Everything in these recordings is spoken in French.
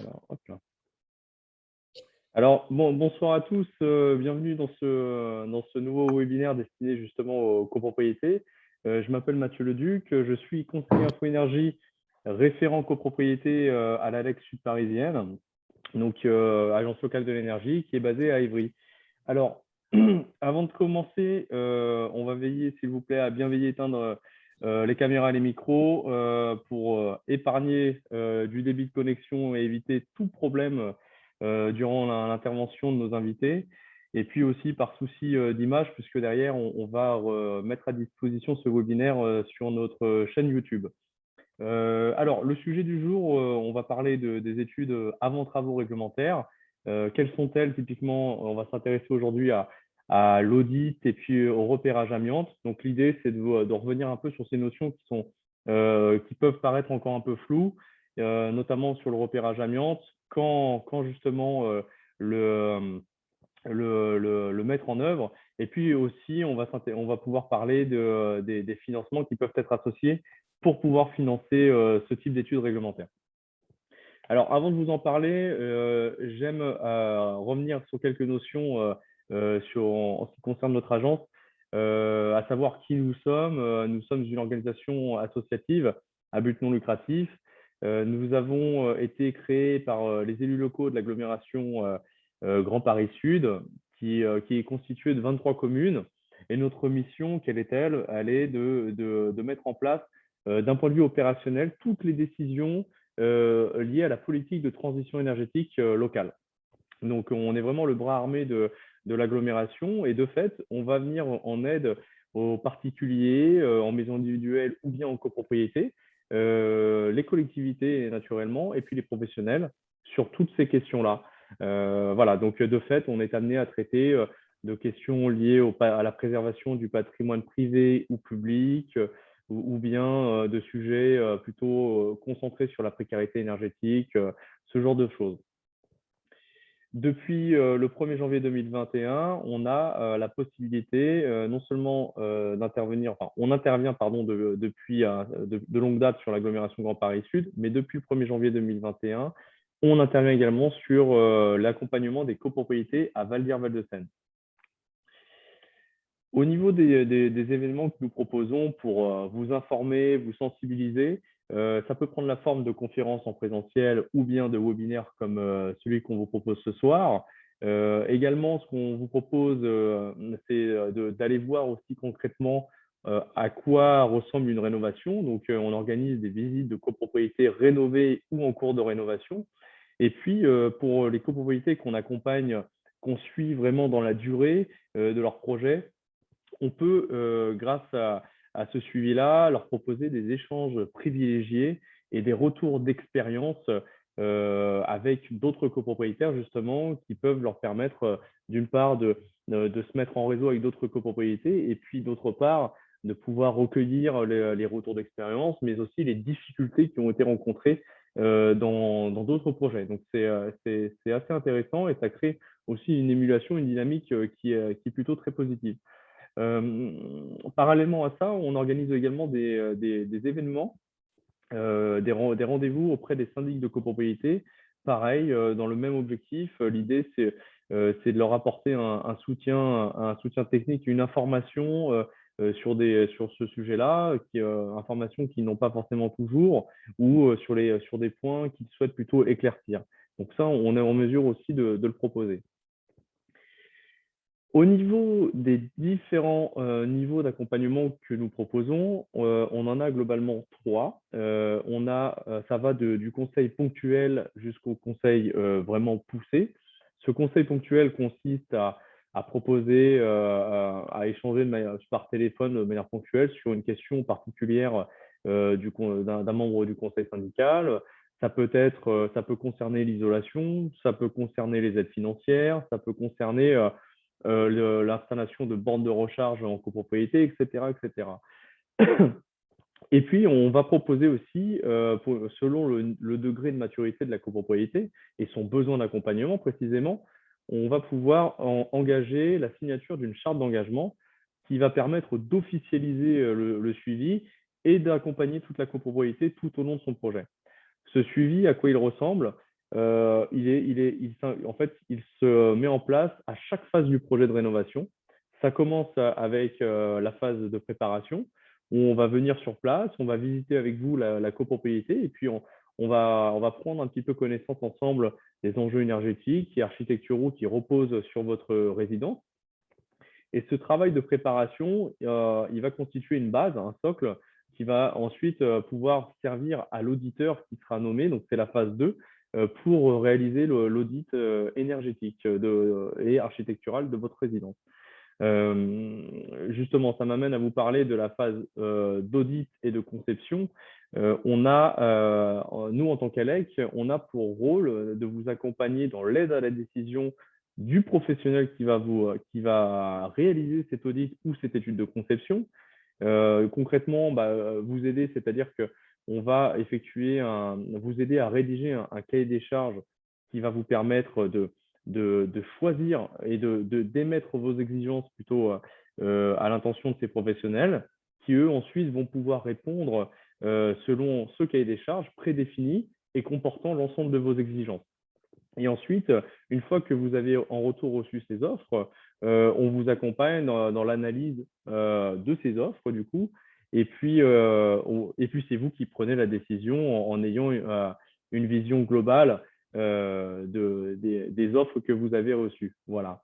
Alors, hop là. Alors, bonsoir à tous, bienvenue dans ce nouveau webinaire destiné justement aux copropriétés. Je m'appelle Mathieu Leduc, je suis conseiller Info Énergie, référent copropriété à l'ALEC Sud Parisienne, donc agence locale de l'énergie qui est basée à Évry. Alors, avant de commencer, on va veiller, s'il vous plaît, à bien veiller éteindre les caméras et les micros pour épargner du débit de connexion et éviter tout problème durant l'intervention de nos invités. Et puis aussi par souci d'image, puisque derrière, on va mettre à disposition ce webinaire sur notre chaîne YouTube. Alors, le sujet du jour, on va parler des études avant travaux réglementaires. Quelles sont-elles typiquement? On va s'intéresser aujourd'hui à l'audit et puis au repérage amiante. Donc, l'idée, c'est de revenir un peu sur ces notions qui peuvent paraître encore un peu floues, notamment sur le repérage amiante, quand justement le mettre en œuvre. Et puis aussi, on va pouvoir parler des financements qui peuvent être associés pour pouvoir financer ce type d'études réglementaires. Alors, avant de vous en parler, j'aime revenir sur quelques notions en ce qui concerne notre agence, à savoir qui nous sommes. Nous sommes une organisation associative à but non lucratif. Nous avons été créés par les élus locaux de l'agglomération Grand Paris Sud, qui est constituée de 23 communes. Et notre mission, quelle est-elle? Elle est de mettre en place, d'un point de vue opérationnel, toutes les décisions liées à la politique de transition énergétique locale. Donc, on est vraiment le bras armé de l'agglomération et de fait, on va venir en aide aux particuliers, en maison individuelle ou bien en copropriété, les collectivités naturellement et puis les professionnels sur toutes ces questions-là. Voilà, donc de fait, on est amené à traiter de questions liées à la préservation du patrimoine privé ou public, ou bien de sujets plutôt concentrés sur la précarité énergétique, ce genre de choses. Depuis le 1er janvier 2021, on a la possibilité non seulement d'intervenir, enfin, on intervient pardon, depuis de longue date sur l'agglomération Grand Paris Sud, mais depuis le 1er janvier 2021, on intervient également sur l'accompagnement des copropriétés à Valdir-Val-de-Seine. Au niveau des événements que nous proposons pour vous informer, vous sensibiliser, ça peut prendre la forme de conférences en présentiel ou bien de webinaires comme celui qu'on vous propose ce soir. Également, ce qu'on vous propose, c'est d'aller voir aussi concrètement à quoi ressemble une rénovation. Donc, on organise des visites de copropriétés rénovées ou en cours de rénovation. Et puis, pour les copropriétés qu'on accompagne, qu'on suit vraiment dans la durée de leur projet, on peut, grâce à ce suivi-là, leur proposer des échanges privilégiés et des retours d'expérience avec d'autres copropriétaires, justement, qui peuvent leur permettre, d'une part, de se mettre en réseau avec d'autres copropriétés et puis, d'autre part, de pouvoir recueillir les retours d'expérience, mais aussi les difficultés qui ont été rencontrées dans d'autres projets. Donc, c'est assez intéressant et ça crée aussi une émulation, une dynamique qui est plutôt très positive. Parallèlement à ça, on organise également des événements, des rendez-vous auprès des syndics de copropriété. Pareil, dans le même objectif, l'idée, c'est de leur apporter un soutien technique, une information sur ce sujet-là, informations qu'ils n'ont pas forcément toujours, ou sur des points qu'ils souhaitent plutôt éclaircir. Donc ça, on est en mesure aussi de le proposer. Au niveau des différents niveaux d'accompagnement que nous proposons, on en a globalement 3. Ça va du conseil ponctuel jusqu'au conseil vraiment poussé. Ce conseil ponctuel consiste à proposer, à échanger par téléphone de manière ponctuelle sur une question particulière d'un membre du conseil syndical. Ça peut concerner l'isolation, ça peut concerner les aides financières, ça peut concerner l'installation de bornes de recharge en copropriété, etc., etc. Et puis, on va proposer aussi, selon le degré de maturité de la copropriété et son besoin d'accompagnement précisément, on va pouvoir engager la signature d'une charte d'engagement qui va permettre d'officialiser le suivi et d'accompagner toute la copropriété tout au long de son projet. Ce suivi, à quoi il ressemble? en fait, il se met en place à chaque phase du projet de rénovation. Ça commence avec la phase de préparation, où on va venir sur place, on va visiter avec vous la copropriété, et puis on va prendre un petit peu connaissance ensemble des enjeux énergétiques et architecturaux qui reposent sur votre résidence. Et ce travail de préparation, il va constituer une base, un socle, qui va ensuite pouvoir servir à l'auditeur qui sera nommé, donc c'est la phase 2, pour réaliser l'audit énergétique et architectural de votre résidence. Justement, ça m'amène à vous parler de la phase d'audit et de conception. Nous, en tant qu'ALEC, on a pour rôle de vous accompagner dans l'aide à la décision du professionnel qui va réaliser cet audit ou cette étude de conception. Concrètement, vous aider, c'est-à-dire qu'on va vous aider à rédiger un cahier des charges qui va vous permettre de choisir et d'émettre vos exigences plutôt à l'intention de ces professionnels qui, eux, ensuite, vont pouvoir répondre selon ce cahier des charges prédéfini et comportant l'ensemble de vos exigences. Et ensuite, une fois que vous avez en retour reçu ces offres, on vous accompagne dans l'analyse de ces offres, du coup. Et puis c'est vous qui prenez la décision en ayant une vision globale des offres que vous avez reçues. Voilà.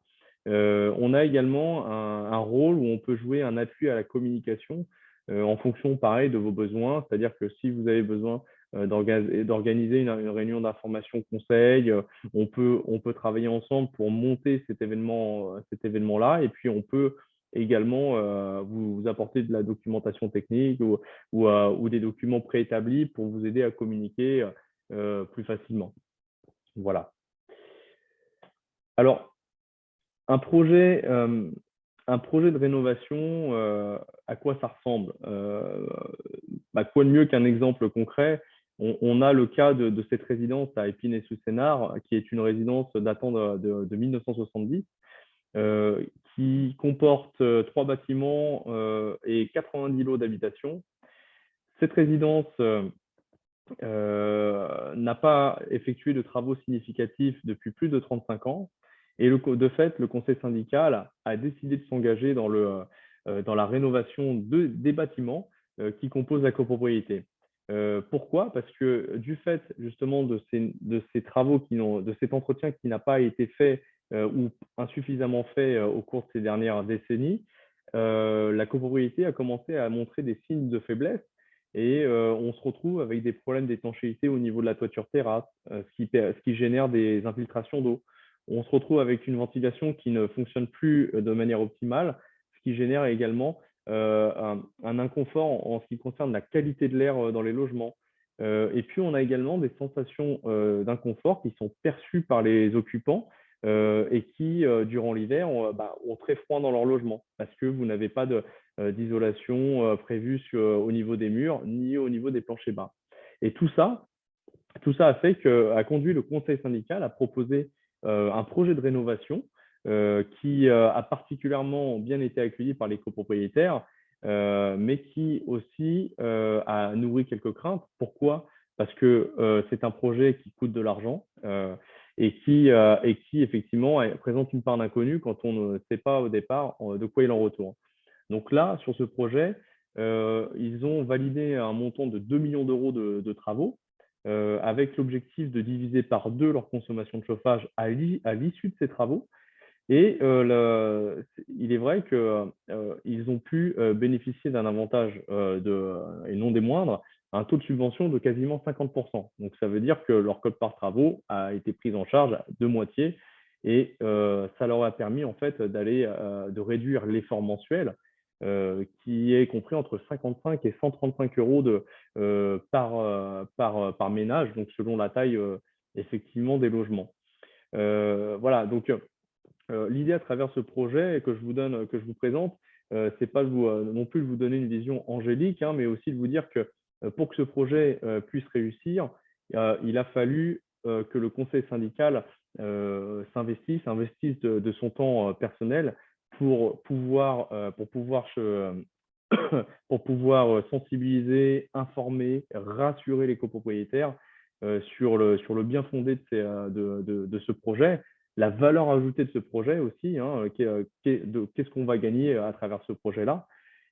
On a également un rôle où on peut jouer un appui à la communication en fonction, pareil, de vos besoins. C'est-à-dire que si vous avez besoin d'organiser une réunion d'information conseil, on peut travailler ensemble pour monter cet événement-là. Et puis, on peut également vous apporter de la documentation technique ou des documents préétablis pour vous aider à communiquer plus facilement. Voilà. Alors, un projet de rénovation, à quoi ça ressemble? Quoi de mieux qu'un exemple concret? On a le cas de cette résidence à Épinay-sous-Sénart, qui est une résidence datant de 1970, qui comporte 3 bâtiments et 90 lots d'habitation. Cette résidence n'a pas effectué de travaux significatifs depuis plus de 35 ans. Et de fait, le conseil syndical a décidé de s'engager dans la rénovation des bâtiments qui composent la copropriété. Pourquoi? Parce que du fait justement de ces travaux, de cet entretien qui n'a pas été fait ou insuffisamment fait au cours de ces dernières décennies, la copropriété a commencé à montrer des signes de faiblesse et on se retrouve avec des problèmes d'étanchéité au niveau de la toiture terrasse, ce qui génère des infiltrations d'eau. On se retrouve avec une ventilation qui ne fonctionne plus de manière optimale, ce qui génère également un inconfort en ce qui concerne la qualité de l'air dans les logements. Et puis, on a également des sensations d'inconfort qui sont perçues par les occupants et qui, durant l'hiver, ont très froid dans leur logement parce que vous n'avez pas d'isolation prévue au niveau des murs ni au niveau des planchers bas. Et tout ça a conduit le conseil syndical à proposer un projet de rénovation qui a particulièrement bien été accueilli par les copropriétaires, mais qui aussi a nourri quelques craintes. Pourquoi? Parce que c'est un projet qui coûte de l'argent et qui effectivement présente une part d'inconnu quand on ne sait pas au départ de quoi il en retourne. Donc là, sur ce projet, ils ont validé un montant de 2 millions d'euros de travaux avec l'objectif de diviser par 2 leur consommation de chauffage à l'issue de ces travaux. Et il est vrai qu'ils ont pu bénéficier d'un avantage et non des moindres, un taux de subvention de quasiment 50%. Donc, ça veut dire que leur quote-part travaux a été prise en charge de moitié et ça leur a permis en fait de réduire l'effort mensuel qui est compris entre 55 et 135 euros par ménage, donc selon la taille effectivement des logements. Voilà, donc l'idée à travers ce projet que je vous présente, c'est pas non plus de vous donner une vision angélique, hein, mais aussi de vous dire que pour que ce projet puisse réussir, il a fallu que le conseil syndical investisse de son temps personnel pour pouvoir pour pouvoir sensibiliser, informer, rassurer les copropriétaires sur le bien fondé de ce projet, la valeur ajoutée de ce projet aussi, hein, qu'est-ce qu'on va gagner à travers ce projet-là.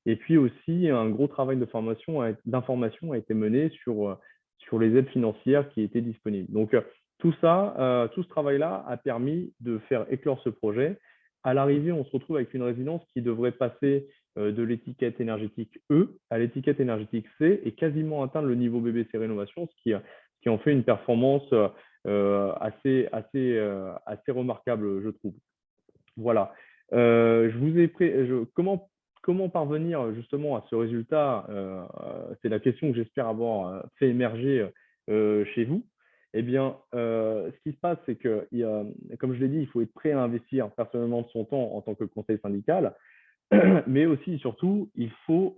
Et puis aussi, un gros travail d'information a été mené sur les aides financières qui étaient disponibles. Donc, tout ce travail-là a permis de faire éclore ce projet. À l'arrivée, on se retrouve avec une résidence qui devrait passer de l'étiquette énergétique E à l'étiquette énergétique C et quasiment atteindre le niveau BBC Rénovation, ce qui en fait une performance assez remarquable, je trouve. Voilà. Comment parvenir justement à ce résultat? C'est la question que j'espère avoir fait émerger chez vous. Eh bien, ce qui se passe, c'est que, comme je l'ai dit, il faut être prêt à investir personnellement de son temps en tant que conseil syndical, mais aussi et surtout, il faut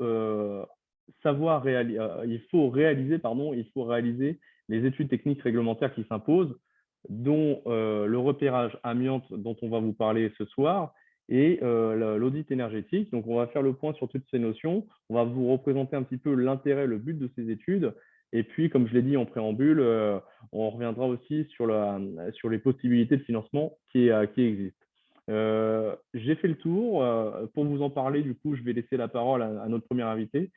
réaliser les études techniques réglementaires qui s'imposent, dont le repérage amiante dont on va vous parler ce soir et l'audit énergétique. Donc, on va faire le point sur toutes ces notions. On va vous représenter un petit peu l'intérêt, le but de ces études. Et puis, comme je l'ai dit en préambule, on reviendra aussi sur les possibilités de financement qui existent. J'ai fait le tour. Pour vous en parler, du coup, je vais laisser la parole à notre premier invité,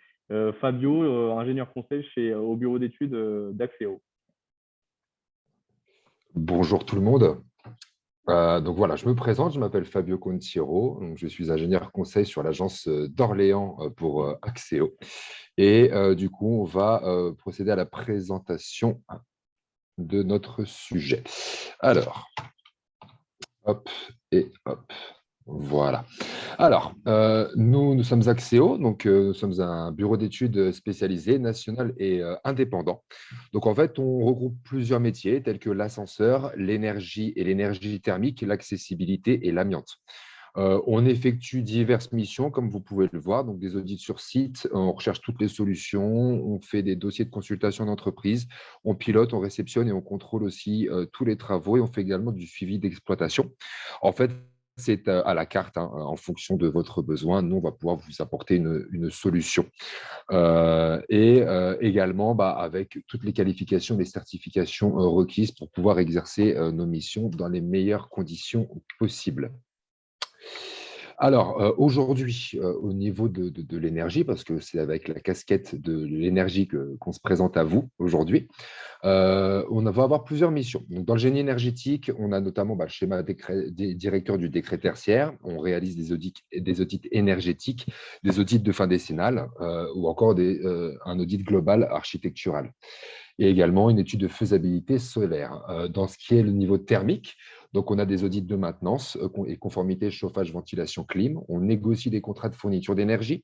Fabio, ingénieur conseil au bureau d'études d'Axéo. Bonjour tout le monde. Donc voilà, je me présente, je m'appelle Fabio Contiero, donc je suis ingénieur conseil sur l'agence d'Orléans pour Axéo. Et du coup, on va procéder à la présentation de notre sujet. Alors, hop et hop, voilà. Alors, nous sommes Axéo, donc nous sommes un bureau d'études spécialisé, national et indépendant. Donc, en fait, on regroupe plusieurs métiers tels que l'ascenseur, l'énergie et l'énergie thermique, l'accessibilité et l'amiante. On effectue diverses missions, comme vous pouvez le voir, donc des audits sur site, on recherche toutes les solutions, on fait des dossiers de consultation d'entreprise, on pilote, on réceptionne et on contrôle aussi tous les travaux et on fait également du suivi d'exploitation. En fait, c'est à la carte, hein, en fonction de votre besoin. Nous, on va pouvoir vous apporter une solution. Également, avec toutes les qualifications, les certifications requises pour pouvoir exercer nos missions dans les meilleures conditions possibles. Alors, aujourd'hui, au niveau de l'énergie, parce que c'est avec la casquette de l'énergie qu'on se présente à vous aujourd'hui, on va avoir plusieurs missions. Donc, dans le génie énergétique, on a notamment le schéma des directeurs du décret tertiaire. On réalise des audits énergétiques, des audits de fin décennale ou encore un audit global architectural. Et également une étude de faisabilité solaire. Dans ce qui est le niveau thermique, donc on a des audits de maintenance et conformité chauffage, ventilation, clim. On négocie des contrats de fourniture d'énergie.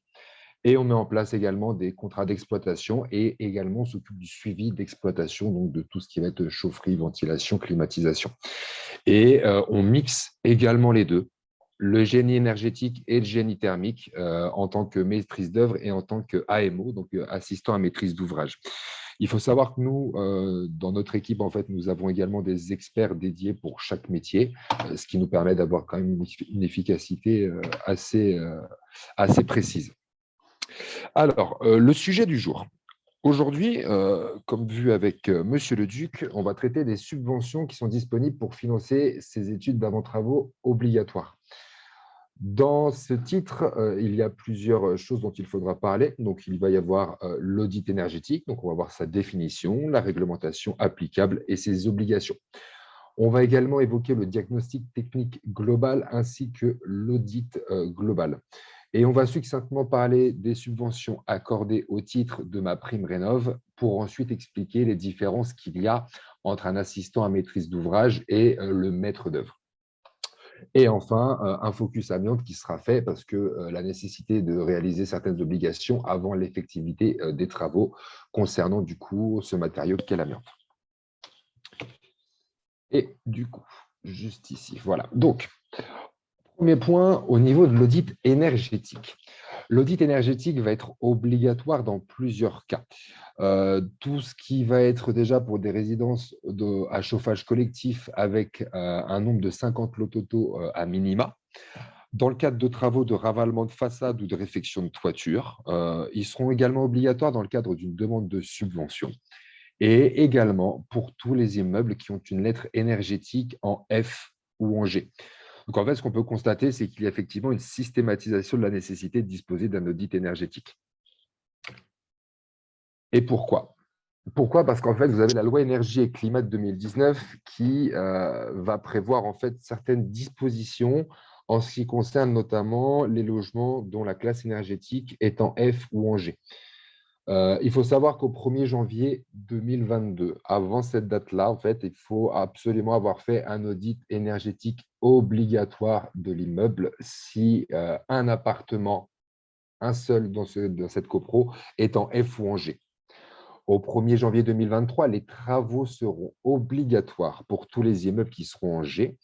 Et on met en place également des contrats d'exploitation et également on s'occupe du suivi d'exploitation, donc de tout ce qui va être chaufferie, ventilation, climatisation. Et on mixe également les deux, le génie énergétique et le génie thermique en tant que maîtrise d'œuvre et en tant qu'AMO, donc assistant à maîtrise d'ouvrage. Il faut savoir que nous, dans notre équipe, en fait, nous avons également des experts dédiés pour chaque métier, ce qui nous permet d'avoir quand même une efficacité assez précise. Alors, le sujet du jour. Aujourd'hui, comme vu avec Monsieur le Duc, on va traiter des subventions qui sont disponibles pour financer ces études d'avant-travaux obligatoires. Dans ce titre, il y a plusieurs choses dont il faudra parler. Donc, il va y avoir l'audit énergétique, donc on va voir sa définition, la réglementation applicable et ses obligations. On va également évoquer le diagnostic technique global ainsi que l'audit global. Et on va succinctement parler des subventions accordées au titre de ma prime rénov pour ensuite expliquer les différences qu'il y a entre un assistant à maîtrise d'ouvrage et le maître d'œuvre. Et enfin, un focus amiante qui sera fait parce que la nécessité de réaliser certaines obligations avant l'effectivité des travaux concernant du coup ce matériau qu'est l'amiante. Et du coup, juste ici, voilà. Donc, premier point au niveau de l'audit énergétique. L'audit énergétique va être obligatoire dans plusieurs cas. Tout ce qui va être déjà pour des résidences à chauffage collectif avec un nombre de 50 lots totaux à minima. Dans le cadre de travaux de ravalement de façade ou de réfection de toiture, ils seront également obligatoires dans le cadre d'une demande de subvention. et également pour tous les immeubles qui ont une lettre énergétique en F ou en G. Donc, en fait, ce qu'on peut constater, c'est qu'il y a effectivement une systématisation de la nécessité de disposer d'un audit énergétique. Et pourquoi? Pourquoi? Parce qu'en fait, vous avez la loi énergie et climat de 2019 qui va prévoir en fait certaines dispositions en ce qui concerne notamment les logements dont la classe énergétique est en F ou en G. Il faut savoir qu'au 1er janvier 2022, avant cette date-là, en fait, il faut absolument avoir fait un audit énergétique obligatoire de l'immeuble si un appartement, un seul dans cette copro, est en F ou en G. Au 1er janvier 2023, les travaux seront obligatoires pour tous les immeubles qui seront en G.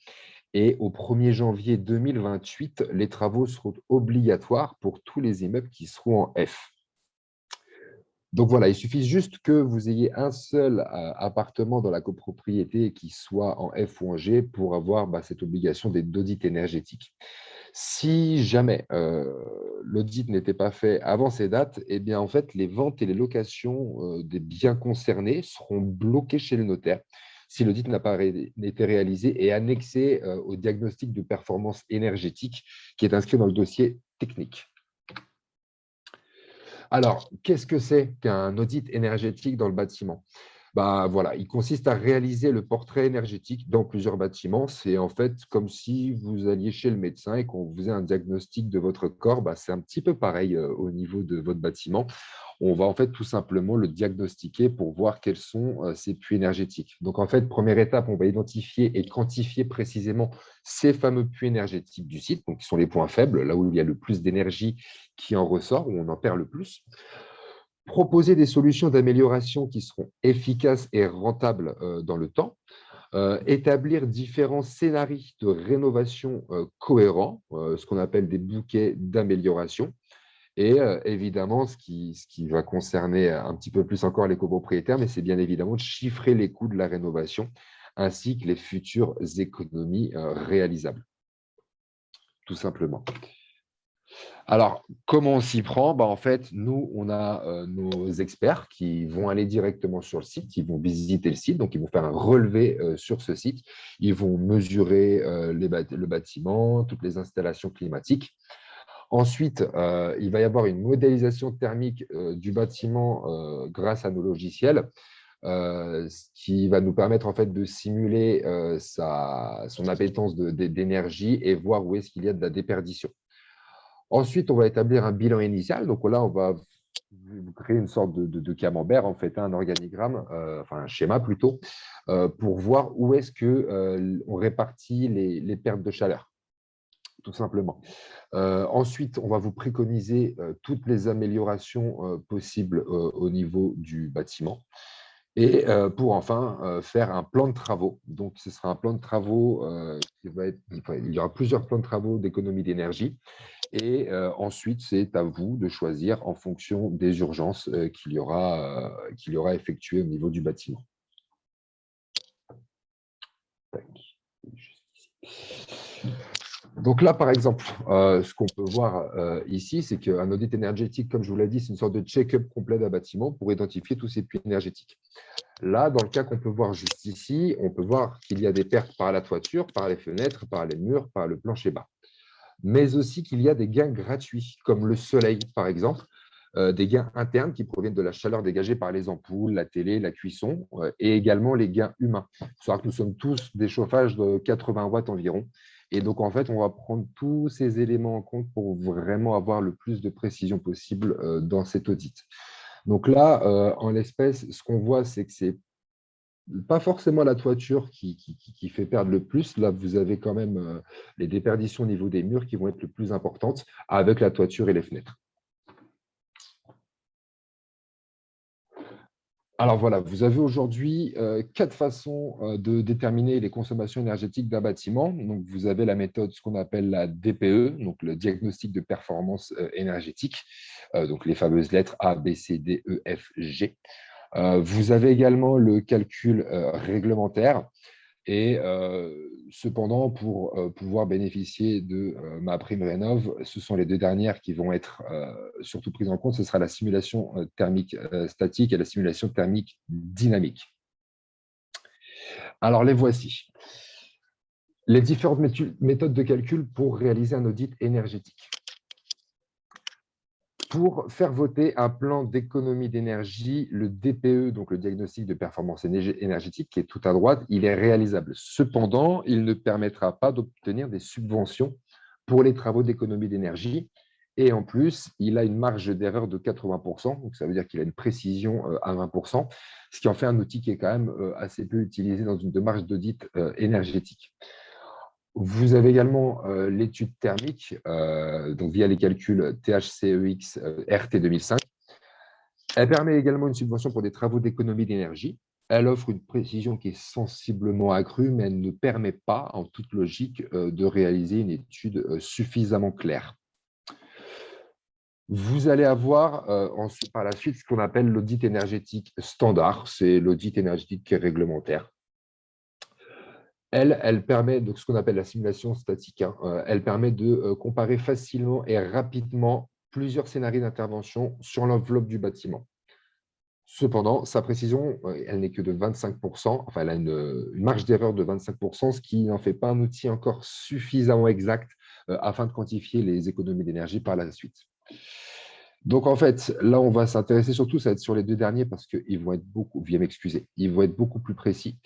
Et au 1er janvier 2028, les travaux seront obligatoires pour tous les immeubles qui seront en F. Donc voilà, il suffit juste que vous ayez un seul appartement dans la copropriété qui soit en F ou en G pour avoir cette obligation d'audit énergétique. Si jamais l'audit n'était pas fait avant ces dates, eh bien, en fait, les ventes et les locations des biens concernés seront bloquées chez le notaire si l'audit n'a pas été réalisé et annexé au diagnostic de performance énergétique qui est inscrit dans le dossier technique. Alors, qu'est-ce que c'est qu'un audit énergétique dans le bâtiment? Voilà, il consiste à réaliser le portrait énergétique dans plusieurs bâtiments. C'est en fait comme si vous alliez chez le médecin et qu'on vous faisait un diagnostic de votre corps. C'est un petit peu pareil au niveau de votre bâtiment. On va en fait tout simplement le diagnostiquer pour voir quels sont ces puits énergétiques. Donc en fait, première étape, on va identifier et quantifier précisément ces fameux puits énergétiques du site, donc qui sont les points faibles, là où il y a le plus d'énergie qui en ressort, où on en perd le plus. Proposer des solutions d'amélioration qui seront efficaces et rentables dans le temps, établir différents scénarios de rénovation cohérents, ce qu'on appelle des bouquets d'amélioration, et évidemment, ce qui va concerner un petit peu plus encore les copropriétaires, mais c'est bien évidemment de chiffrer les coûts de la rénovation ainsi que les futures économies réalisables, tout simplement. Alors, comment on s'y prend? En fait, nous, on a nos experts qui vont aller directement sur le site, ils vont visiter le site, donc ils vont faire un relevé sur ce site, ils vont mesurer le bâtiment, toutes les installations climatiques. Ensuite, il va y avoir une modélisation thermique du bâtiment grâce à nos logiciels, ce qui va nous permettre en fait de simuler son appétence d'énergie et voir où est-ce qu'il y a de la déperdition. Ensuite, on va établir un bilan initial. Donc là, on va créer une sorte de camembert, en fait, un organigramme, enfin un schéma plutôt, pour voir où est-ce qu'on répartit les pertes de chaleur, tout simplement. Ensuite, on va vous préconiser toutes les améliorations possibles au niveau du bâtiment. Et pour enfin faire un plan de travaux. Donc, ce sera un plan de travaux qui va être… il y aura plusieurs plans de travaux d'économie d'énergie. Et ensuite, c'est à vous de choisir en fonction des urgences qu'il y aura effectuées au niveau du bâtiment. Tac. Juste ici. Donc là, par exemple, ce qu'on peut voir ici, c'est qu'un audit énergétique, comme je vous l'ai dit, c'est une sorte de check-up complet d'un bâtiment pour identifier tous ces puits énergétiques. Là, dans le cas qu'on peut voir juste ici, on peut voir qu'il y a des pertes par la toiture, par les fenêtres, par les murs, par le plancher bas. Mais aussi qu'il y a des gains gratuits, comme le soleil, par exemple, des gains internes qui proviennent de la chaleur dégagée par les ampoules, la télé, la cuisson, et également les gains humains. Il faut savoir que nous sommes tous des chauffages de 80 watts environ. Et donc, en fait, on va prendre tous ces éléments en compte pour vraiment avoir le plus de précision possible dans cet audit. Donc là, en l'espèce, ce qu'on voit, c'est que c'est pas forcément la toiture qui fait perdre le plus. Là, vous avez quand même les déperditions au niveau des murs qui vont être le plus importantes avec la toiture et les fenêtres. Alors voilà, vous avez aujourd'hui 4 façons de déterminer les consommations énergétiques d'un bâtiment. Donc, vous avez la méthode, ce qu'on appelle la DPE, donc le diagnostic de performance énergétique, donc les fameuses lettres A, B, C, D, E, F, G. Vous avez également le calcul réglementaire. Et Cependant, pour pouvoir bénéficier de ma prime rénov, ce sont les deux dernières qui vont être surtout prises en compte. Ce sera la simulation thermique statique et la simulation thermique dynamique. Alors, les voici. Les différentes méthodes de calcul pour réaliser un audit énergétique. Pour faire voter un plan d'économie d'énergie, le DPE, donc le diagnostic de performance énergétique, qui est tout à droite, il est réalisable. Cependant, il ne permettra pas d'obtenir des subventions pour les travaux d'économie d'énergie. Et en plus, il a une marge d'erreur de 80%, donc ça veut dire qu'il a une précision à 20%, ce qui en fait un outil qui est quand même assez peu utilisé dans une démarche d'audit énergétique. Vous avez également l'étude thermique, donc via les calculs THCEX RT 2005. Elle permet également une subvention pour des travaux d'économie d'énergie. Elle offre une précision qui est sensiblement accrue, mais elle ne permet pas, en toute logique, de réaliser une étude suffisamment claire. Vous allez avoir par la suite ce qu'on appelle l'audit énergétique standard. C'est l'audit énergétique qui est réglementaire. Elle permet, donc ce qu'on appelle la simulation statique, elle permet de comparer facilement et rapidement plusieurs scénarios d'intervention sur l'enveloppe du bâtiment. Cependant, sa précision, elle n'est que de 25%, enfin, elle a une marge d'erreur de 25%, ce qui n'en fait pas un outil encore suffisamment exact afin de quantifier les économies d'énergie par la suite. Donc, en fait, là, on va s'intéresser surtout, ça va être sur les deux derniers parce qu'ils vont être beaucoup, veuillez m'excuser, ils vont être beaucoup plus précis.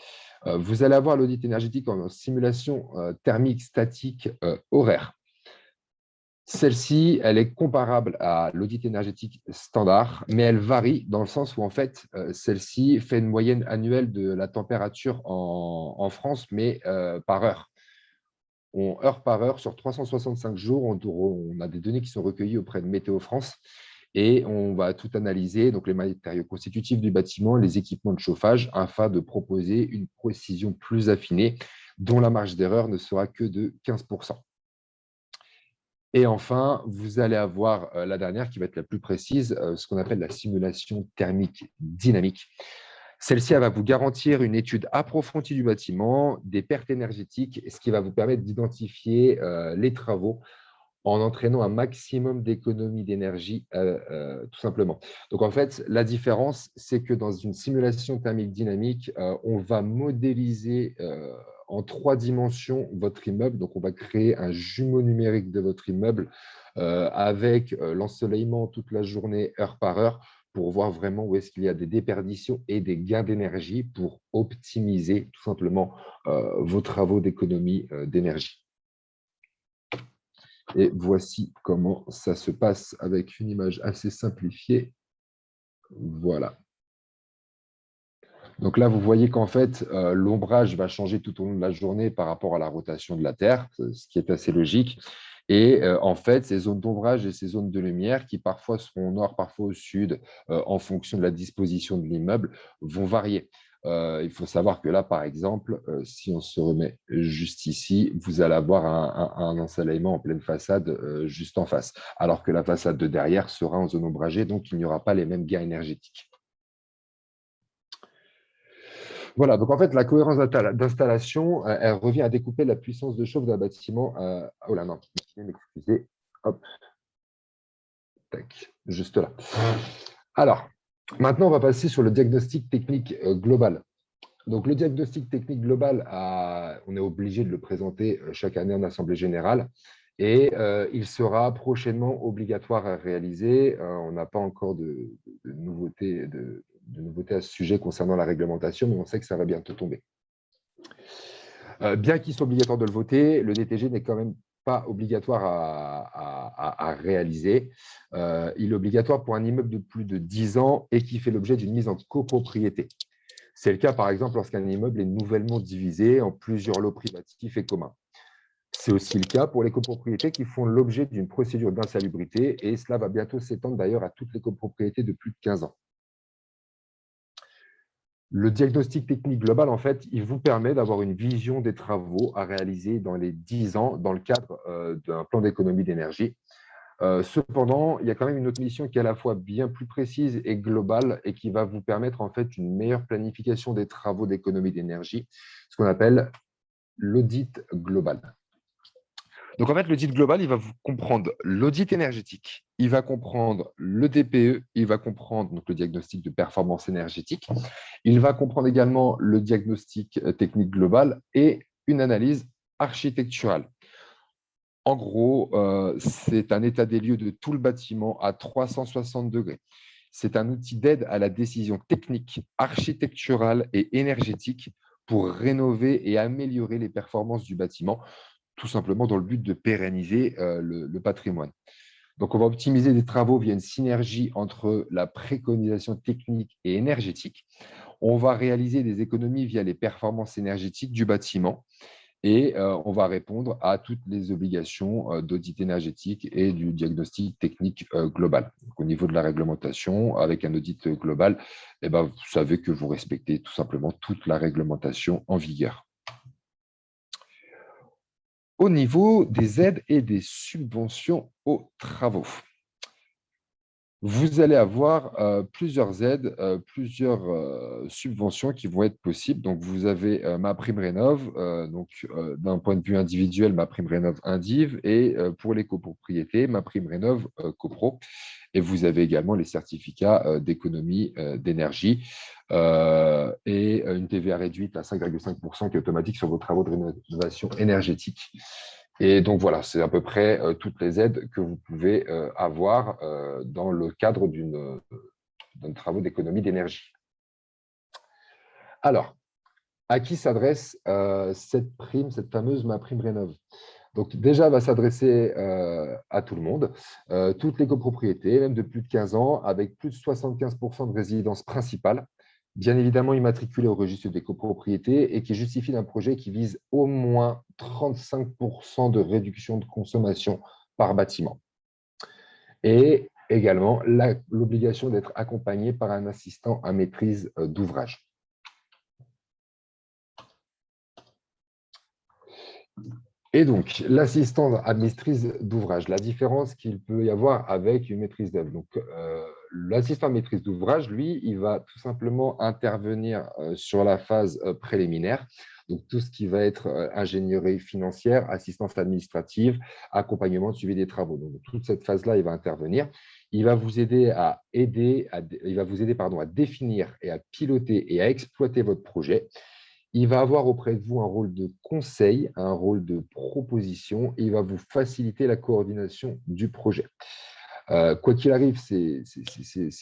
Vous allez avoir l'audit énergétique en simulation thermique statique horaire. Celle-ci, elle est comparable à l'audit énergétique standard, mais elle varie dans le sens où, en fait, celle-ci fait une moyenne annuelle de la température en France, mais par heure. Heure par heure, sur 365 jours, on a des données qui sont recueillies auprès de Météo France et on va tout analyser, donc les matériaux constitutifs du bâtiment, les équipements de chauffage, afin de proposer une précision plus affinée, dont la marge d'erreur ne sera que de 15%. Et enfin, vous allez avoir la dernière qui va être la plus précise, ce qu'on appelle la simulation thermique dynamique. Celle-ci, elle va vous garantir une étude approfondie du bâtiment, des pertes énergétiques, ce qui va vous permettre d'identifier les travaux en entraînant un maximum d'économie d'énergie, tout simplement. Donc, en fait, la différence, c'est que dans une simulation thermique dynamique, on va modéliser en 3 dimensions votre immeuble. Donc, on va créer un jumeau numérique de votre immeuble avec l'ensoleillement toute la journée, heure par heure, pour voir vraiment où est-ce qu'il y a des déperditions et des gains d'énergie pour optimiser tout simplement vos travaux d'économie d'énergie. Et voici comment ça se passe avec une image assez simplifiée. Voilà. Donc là, vous voyez qu'en fait, l'ombrage va changer tout au long de la journée par rapport à la rotation de la Terre, ce qui est assez logique. Et en fait, ces zones d'ombrage et ces zones de lumière, qui parfois seront au nord, parfois au sud, en fonction de la disposition de l'immeuble, vont varier. Il faut savoir que là, par exemple, si on se remet juste ici, vous allez avoir un ensoleillement en pleine façade juste en face, alors que la façade de derrière sera en zone ombragée, donc il n'y aura pas les mêmes gains énergétiques. Voilà, donc en fait, la cohérence d'installation, elle revient à découper la puissance de chauffe d'un bâtiment. Oh là, non, m'excusez. Hop, tac, juste là. Alors, maintenant, on va passer sur le diagnostic technique global. Donc, le diagnostic technique global, on est obligé de le présenter chaque année en Assemblée générale et il sera prochainement obligatoire à réaliser. On n'a pas encore de nouveautés à ce sujet concernant la réglementation, mais on sait que ça va bientôt tomber. Bien qu'il soit obligatoire de le voter, le DTG n'est quand même pas obligatoire à réaliser. Il est obligatoire pour un immeuble de plus de 10 ans et qui fait l'objet d'une mise en copropriété. C'est le cas, par exemple, lorsqu'un immeuble est nouvellement divisé en plusieurs lots privatifs et communs. C'est aussi le cas pour les copropriétés qui font l'objet d'une procédure d'insalubrité et cela va bientôt s'étendre d'ailleurs à toutes les copropriétés de plus de 15 ans. Le diagnostic technique global, en fait, il vous permet d'avoir une vision des travaux à réaliser dans les 10 ans dans le cadre d'un plan d'économie d'énergie. Cependant, il y a quand même une autre mission qui est à la fois bien plus précise et globale et qui va vous permettre en fait une meilleure planification des travaux d'économie d'énergie, ce qu'on appelle l'audit global. Donc, en fait, l'audit global, il va vous comprendre l'audit énergétique, il va comprendre le DPE, il va comprendre donc, le diagnostic de performance énergétique, il va comprendre également le diagnostic technique global et une analyse architecturale. En gros, c'est un état des lieux de tout le bâtiment à 360 degrés. C'est un outil d'aide à la décision technique, architecturale et énergétique pour rénover et améliorer les performances du bâtiment, tout simplement dans le but de pérenniser le patrimoine. Donc, on va optimiser des travaux via une synergie entre la préconisation technique et énergétique. On va réaliser des économies via les performances énergétiques du bâtiment et on va répondre à toutes les obligations d'audit énergétique et du diagnostic technique global. Donc, au niveau de la réglementation, avec un audit global, eh ben, vous savez que vous respectez tout simplement toute la réglementation en vigueur. Au niveau des aides et des subventions aux travaux, vous allez avoir plusieurs aides, plusieurs subventions qui vont être possibles. Donc, vous avez MaPrimeRénov', d'un point de vue individuel, MaPrimeRénov' Indiv, et pour les copropriétés, MaPrimeRénov' Copro. Et vous avez également les certificats d'économie d'énergie et une TVA réduite à 5,5% qui est automatique sur vos travaux de rénovation énergétique. Et donc, voilà, c'est à peu près toutes les aides que vous pouvez avoir dans le cadre d'un travaux d'économie d'énergie. Alors, à qui s'adresse cette prime, cette fameuse MaPrimeRénov'? Donc, déjà, elle va s'adresser à tout le monde, toutes les copropriétés, même de plus de 15 ans, avec plus de 75% de résidence principale, bien évidemment immatriculée au registre des copropriétés et qui justifie d'un projet qui vise au moins 35% de réduction de consommation par bâtiment. Et également l'obligation d'être accompagné par un assistant à maîtrise d'ouvrage. Et donc, l'assistant à maîtrise d'ouvrage, la différence qu'il peut y avoir avec une maîtrise d'œuvre. Donc, l'assistant à maîtrise d'ouvrage, lui, il va tout simplement intervenir sur la phase préliminaire. Donc, tout ce qui va être ingénierie financière, assistance administrative, accompagnement, suivi des travaux. Donc, toute cette phase-là, il va intervenir. Il va vous aider à définir et à piloter et à exploiter votre projet. Il va avoir auprès de vous un rôle de conseil, un rôle de proposition, et il va vous faciliter la coordination du projet. Quoi qu'il arrive, c'est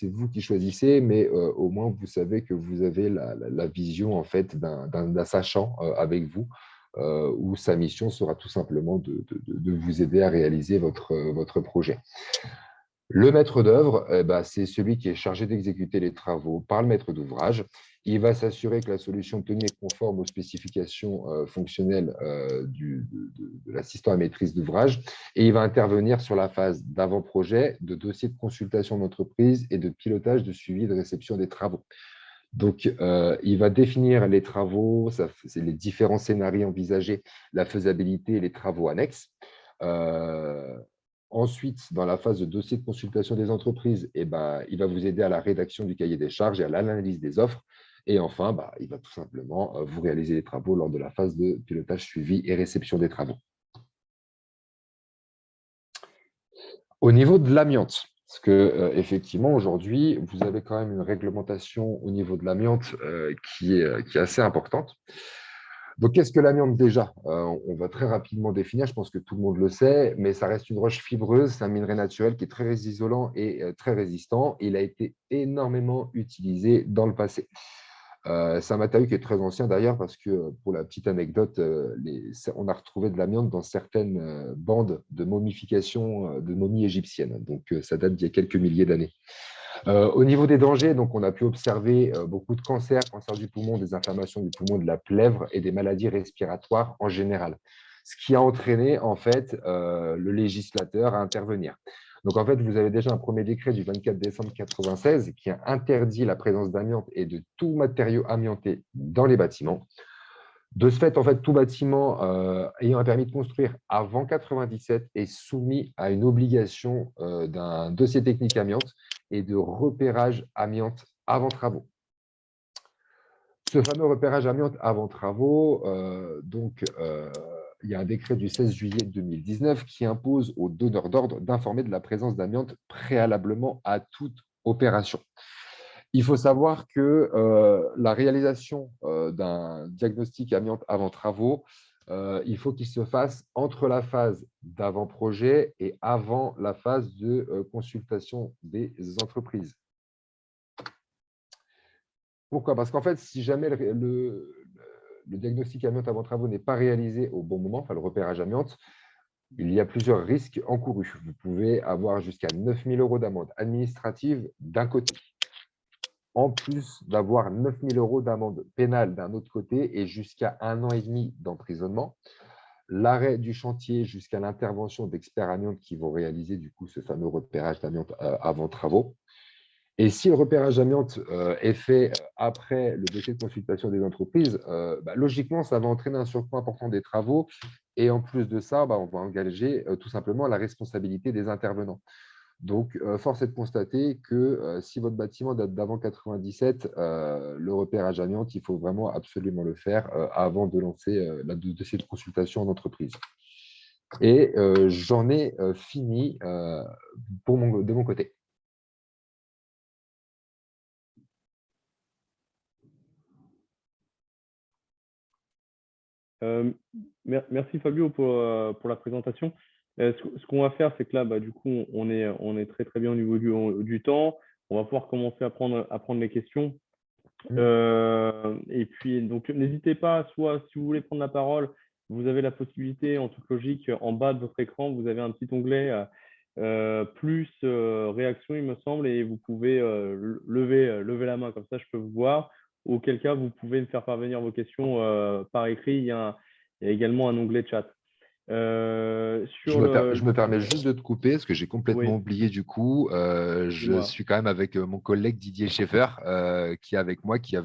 vous qui choisissez, mais au moins vous savez que vous avez la vision en fait d'un sachant avec vous, où sa mission sera tout simplement de vous aider à réaliser votre projet. Le maître d'œuvre, c'est celui qui est chargé d'exécuter les travaux par le maître d'ouvrage. Il va s'assurer que la solution obtenue est conforme aux spécifications fonctionnelles de l'assistant à maîtrise d'ouvrage et il va intervenir sur la phase d'avant-projet, de dossier de consultation d'entreprise et de pilotage de suivi de réception des travaux. Donc, il va définir les travaux, c'est les différents scénarios envisagés, la faisabilité et les travaux annexes. Ensuite, dans la phase de dossier de consultation des entreprises, il va vous aider à la rédaction du cahier des charges et à l'analyse des offres. Et enfin, il va tout simplement vous réaliser les travaux lors de la phase de pilotage, suivi et réception des travaux. Au niveau de l'amiante, parce que effectivement, aujourd'hui, vous avez quand même une réglementation au niveau de l'amiante qui est assez importante. Donc, qu'est-ce que l'amiante déjà? On va très rapidement définir, je pense que tout le monde le sait, mais ça reste une roche fibreuse, c'est un minerai naturel qui est très isolant et très résistant. Il a été énormément utilisé dans le passé. C'est un matériau qui est très ancien d'ailleurs parce que, pour la petite anecdote, on a retrouvé de l'amiante dans certaines bandes de momification de momies égyptiennes. Donc, ça date d'il y a quelques milliers d'années. Au niveau des dangers, donc, on a pu observer beaucoup de cancers, cancer du poumon, des inflammations du poumon, de la plèvre et des maladies respiratoires en général. Ce qui a entraîné en fait le législateur à intervenir. Donc en fait, vous avez déjà un premier décret du 24 décembre 1996 qui a interdit la présence d'amiante et de tout matériau amianté dans les bâtiments. De ce fait, en fait, tout bâtiment ayant un permis de construire avant 1997 est soumis à une obligation d'un dossier technique amiante et de repérage amiante avant travaux. Ce fameux repérage amiante avant travaux, il y a un décret du 16 juillet 2019 qui impose aux donneurs d'ordre d'informer de la présence d'amiante préalablement à toute opération. Il faut savoir que la réalisation d'un diagnostic amiante avant travaux, il faut qu'il se fasse entre la phase d'avant-projet et avant la phase de consultation des entreprises. Pourquoi? Parce qu'en fait, si jamais le diagnostic amiante avant travaux n'est pas réalisé au bon moment, enfin le repérage amiante, il y a plusieurs risques encourus. Vous pouvez avoir jusqu'à 9 000 € d'amende administrative d'un côté, en plus d'avoir 9 000 € d'amende pénale d'un autre côté et jusqu'à 1 an et demi d'emprisonnement. L'arrêt du chantier jusqu'à l'intervention d'experts amiante qui vont réaliser du coup ce fameux repérage d'amiante avant travaux. Et si le repérage amiante est fait après le dossier de consultation des entreprises, logiquement, ça va entraîner un surcoût important des travaux. Et en plus de ça, on va engager tout simplement la responsabilité des intervenants. Donc, force est de constater que si votre bâtiment date d'avant 97, le repérage amiante, il faut vraiment absolument le faire avant de lancer le dossier de consultation en entreprise. Et j'en ai fini de mon côté. Merci Fabio pour la présentation. Ce qu'on va faire, c'est que là, du coup, on est très très bien au niveau du temps. On va pouvoir commencer à prendre les questions. Et puis, donc, n'hésitez pas, soit si vous voulez prendre la parole, vous avez la possibilité, en toute logique, en bas de votre écran, vous avez un petit onglet plus réaction, il me semble, et vous pouvez lever la main, comme ça je peux vous voir. Auquel cas, vous pouvez me faire parvenir vos questions par écrit. Il y a également un onglet chat. Je me permets juste de te couper parce que j'ai complètement oublié du coup. Je suis quand même avec mon collègue Didier Schaeffer qui est avec moi, qui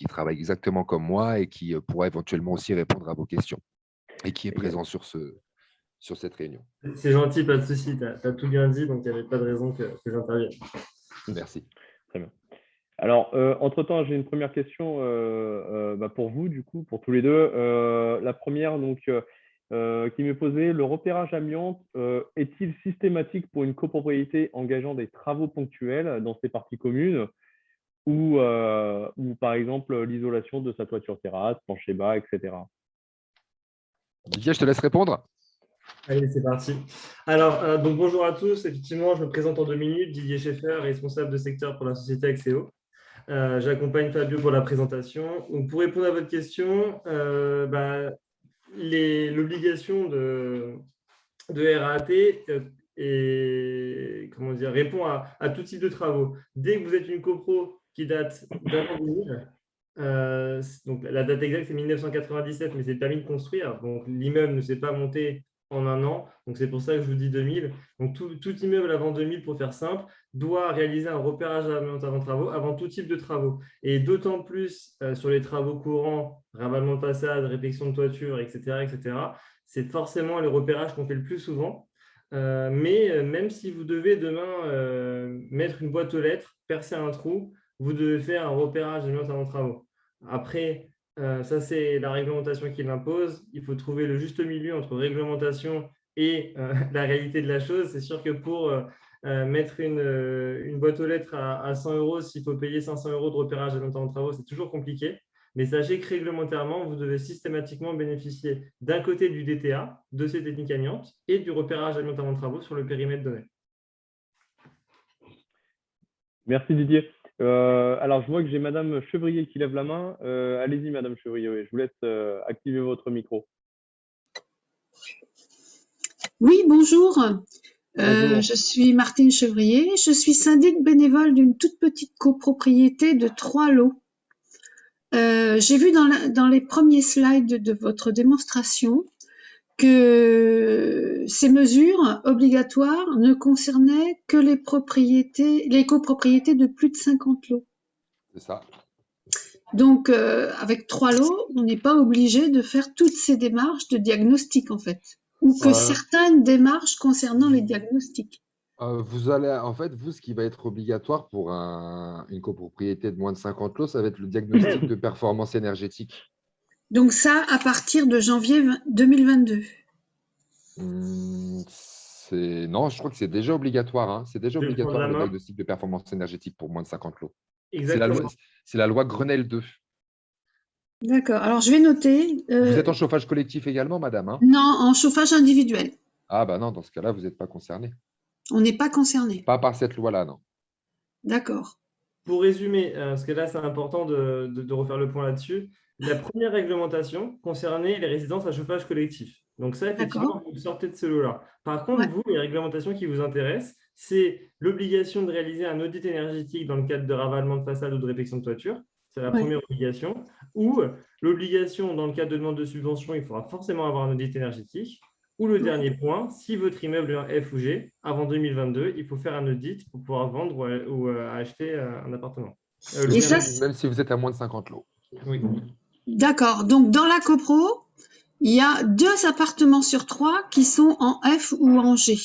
travaille exactement comme moi et qui pourra éventuellement aussi répondre à vos questions et qui est présent sur cette réunion. C'est gentil, pas de souci. Tu as tout bien dit, donc il n'y avait pas de raison que j'intervienne. Merci. Très bien. Alors, entre-temps, j'ai une première question pour vous, du coup, pour tous les deux. La première, donc, qui m'est posée, le repérage amiante est-il systématique pour une copropriété engageant des travaux ponctuels dans ses parties communes ou par exemple, l'isolation de sa toiture terrasse, plancher bas, etc. Didier, je te laisse répondre. Allez, c'est parti. Alors, donc bonjour à tous. Effectivement, je me présente en 2 minutes. Didier Schaeffer, responsable de secteur pour la société Axéo. J'accompagne Fabio pour la présentation. Donc, pour répondre à votre question, l'obligation de RAT répond à tout type de travaux. Dès que vous êtes une copro qui date d'avant 2000, donc la date exacte c'est 1997, mais c'est le permis de construire. Donc l'immeuble ne s'est pas monté en un an. Donc c'est pour ça que je vous dis 2000. Donc tout immeuble avant 2000, pour faire simple, doit réaliser un repérage avant travaux, avant tout type de travaux. Et d'autant plus sur les travaux courants, ravalement de façade, réfection de toiture, etc., c'est forcément le repérage qu'on fait le plus souvent. Mais même si vous devez demain mettre une boîte aux lettres, percer un trou, vous devez faire un repérage avant travaux. Après, ça c'est la réglementation qui l'impose. Il faut trouver le juste milieu entre réglementation et la réalité de la chose. C'est sûr que pour mettre une boîte aux lettres à 100 €, s'il faut payer 500 € de repérage avant travaux, c'est toujours compliqué. Mais sachez que réglementairement, vous devez systématiquement bénéficier d'un côté du DTA, de ces techniques amiantes, et du repérage avant travaux sur le périmètre donné. Merci Didier. Alors, je vois que j'ai Madame Chevrier qui lève la main. Allez-y, Madame Chevrier, je vous laisse activer votre micro. Oui, bonjour. Bonjour. Je suis Martine Chevrier. Je suis syndic bénévole d'une toute petite copropriété de 3 lots. J'ai vu dans les premiers slides de votre démonstration que ces mesures obligatoires ne concernaient que les copropriétés de plus de 50 lots. C'est ça. Donc, avec 3 lots, on n'est pas obligé de faire toutes ces démarches de diagnostic, en fait, ou que certaines démarches concernant les diagnostics. Vous allez, en fait, vous, ce qui va être obligatoire pour une copropriété de moins de 50 lots, ça va être le diagnostic de performance énergétique. Donc ça, à partir de janvier 2022. Non, je crois que c'est déjà obligatoire, hein. C'est déjà Je vais prendre obligatoire la le main. diagnostic de performance énergétique pour moins de 50 lots. Exactement. C'est la loi Grenelle 2. D'accord. Alors, je vais noter. Vous êtes en chauffage collectif également, madame, hein? Non, en chauffage individuel. Ah bah non, dans ce cas-là, vous n'êtes pas concerné. On n'est pas concerné. Pas par cette loi-là, non. D'accord. Pour résumer, parce que là, c'est important de refaire le point là-dessus, la première réglementation concernait les résidences à chauffage collectif. Donc ça, D'accord. effectivement, vous sortez de ce lot-là. Par contre, Ouais. vous, les réglementations qui vous intéressent, c'est l'obligation de réaliser un audit énergétique dans le cadre de ravalement de façade ou de réfection de toiture. C'est la Ouais. première obligation. Ou l'obligation, dans le cadre de demande de subvention, il faudra forcément avoir un audit énergétique. Ou le dernier point, si votre immeuble est en F ou G, avant 2022, il faut faire un audit pour pouvoir vendre ou acheter un appartement. Et ça, Même si vous êtes à moins de 50 lots. Oui. d'accord. Donc, dans la copro, il y a 2 appartements sur 3 qui sont en F ou en G.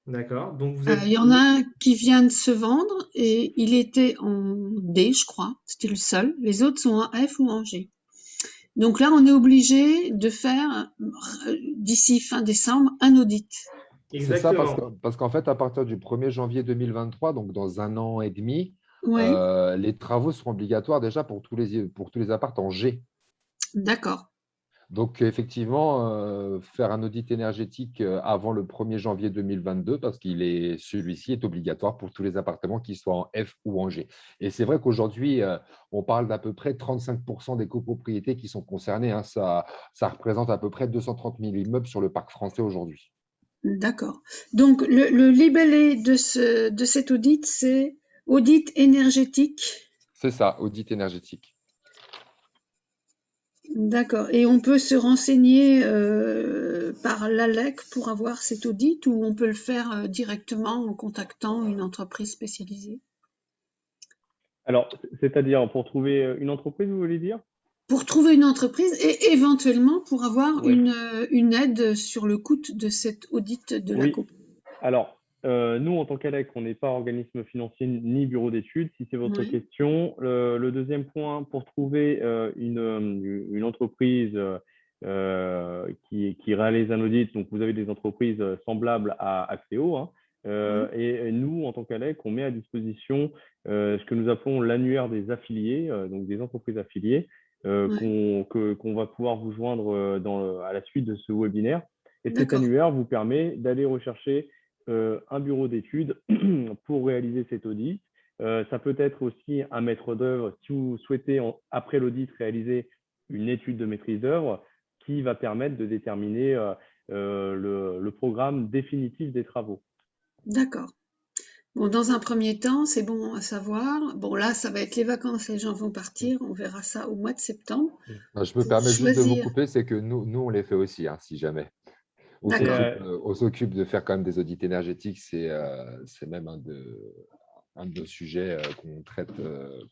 D'accord. Donc, vous êtes. Il y en a un qui vient de se vendre et il était en D, je crois. C'était le seul. Les autres sont en F ou en G. Donc là, on est obligé de faire, d'ici fin décembre, un audit. C'est ça, Exactement. parce qu'en fait, à partir du 1er janvier 2023, donc dans 1 an et demi, Ouais, les travaux seront obligatoires déjà pour tous les apparts en G. d'accord. Donc, effectivement, faire un audit énergétique avant le 1er janvier 2022, parce celui-ci est obligatoire pour tous les appartements qui soient en F ou en G. Et c'est vrai qu'aujourd'hui, on parle d'à peu près 35% des copropriétés qui sont concernées, hein. Ça représente à peu près 230 000 immeubles sur le parc français aujourd'hui. D'accord. Donc, le libellé de cet audit, c'est audit énergétique. C'est ça, audit énergétique. D'accord. Et on peut se renseigner par l'ALEC pour avoir cet audit ou on peut le faire directement en contactant une entreprise spécialisée? Alors, c'est-à-dire pour trouver une entreprise, vous voulez dire? Pour trouver une entreprise et éventuellement pour avoir Oui. une aide sur le coût de cet audit de la Oui. COP. Alors, nous, en tant qu'ALEC, on n'est pas organisme financier ni bureau d'études, si c'est votre Ouais. question. Le deuxième point, pour trouver une entreprise qui réalise un audit, donc vous avez des entreprises semblables à Axéo, hein, et nous, en tant qu'ALEC, on met à disposition ce que nous appelons l'annuaire des affiliés, donc des entreprises affiliées, Ouais. qu'on va pouvoir vous joindre à la suite de ce webinaire. Et cet D'accord. annuaire vous permet d'aller rechercher un bureau d'études pour réaliser cet audit. Ça peut être aussi un maître d'œuvre si vous souhaitez, après l'audit, réaliser une étude de maîtrise d'œuvre qui va permettre de déterminer le programme définitif des travaux. D'accord. Bon, dans un premier temps, c'est bon à savoir. Bon, là, ça va être les vacances, les gens vont partir. On verra ça au mois de septembre Je me pour permets juste de vous choisir. couper, c'est que nous, on les fait aussi, hein, si jamais. On Et, D'accord. s'occupe de faire quand même des audits énergétiques. C'est même un de nos sujets qu'on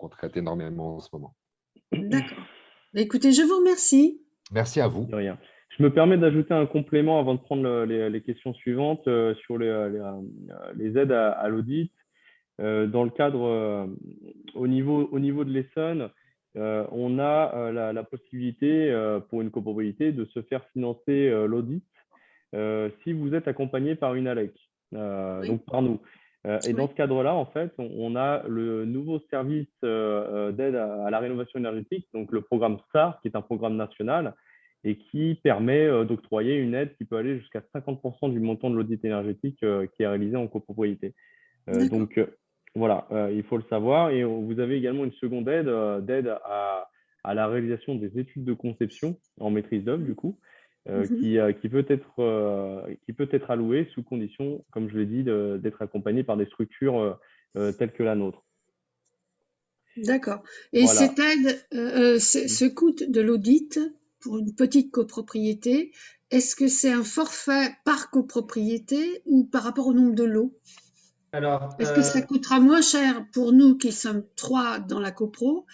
traite énormément en ce moment. D'accord. Bah, écoutez, je vous remercie. Merci à vous. de rien. Je me permets d'ajouter un complément avant de prendre les questions suivantes sur les aides à l'audit. Dans le cadre, au niveau de l'Essonne, on a la possibilité pour une copropriété de se faire financer l'audit si vous êtes accompagné par une ALEC, Oui. donc par nous. Et dans Oui. ce cadre-là, en fait, on a le nouveau service d'aide à la rénovation énergétique, donc le programme STAR, qui est un programme national et qui permet d'octroyer une aide qui peut aller jusqu'à 50% du montant de l'audit énergétique qui est réalisé en copropriété. D'accord. Donc, voilà, il faut le savoir. Et vous avez également une seconde aide, d'aide à la réalisation des études de conception en maîtrise d'œuvre, du coup, qui peut être allouée sous condition, comme je l'ai dit, d'être accompagné par des structures telles que la nôtre. D'accord. Et Voilà. cette aide, ce coût de l'audit pour une petite copropriété, est-ce que c'est un forfait par copropriété ou par rapport au nombre de lots? Alors, Est-ce que ça coûtera moins cher pour nous qui sommes 3 dans la copro